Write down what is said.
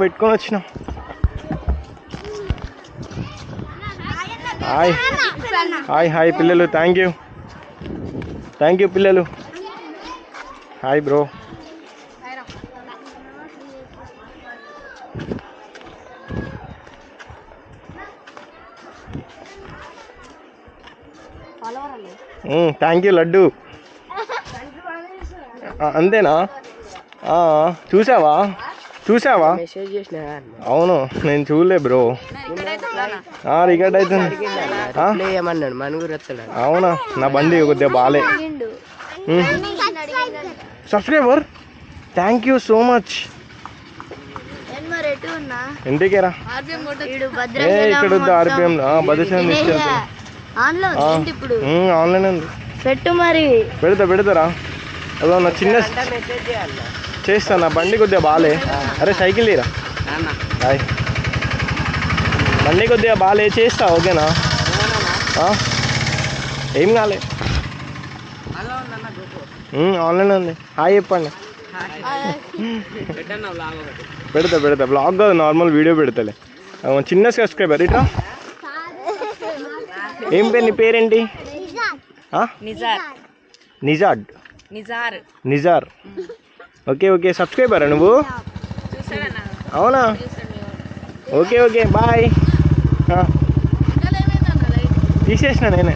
పెట్టుకొని వచ్చిన. Hi hi hi పిల్లలు, థ్యాంక్ యూ పిల్లలు. Hi bro. Thank you laddu. అంతేనా? చూసావా? అవును, నేను చూడలే బ్రో. రికార్డ్ అవుతుంది. అవునా? నా బండి కొద్దిగా బాలే. Subscriber, thank you so much. ఇంటికేరా ఇక్కడ వద్దు. ఆర్పిఎం భద్రాచలం తీసుకెళ్తా. ఆన్లైన్ ఉంది. పెట్టు మరి. పెడతారా? అదో నా చిన్న చేస్తా. నా బండి కొద్దిగా బాలే. అరే సైకిల్ తీరా. హాయ్, బండి కొద్దిగా బాలే, చేస్తా. ఓకేనా? ఏం కాలే. ఆన్లైన్ ఉంది. హాయ్ చెప్పండి. పెడతా బ్లాగ్ కాదు, నార్మల్ వీడియో పెడతలే. చిన్న సబ్స్క్రైబర్. ఇట్లా ఏం పేరు? నీ పేరేంటి? నిజార్. ఓకే సబ్స్క్రైబరా నువ్వు? అవునా? Okay bye. తీసేసిన నేనే.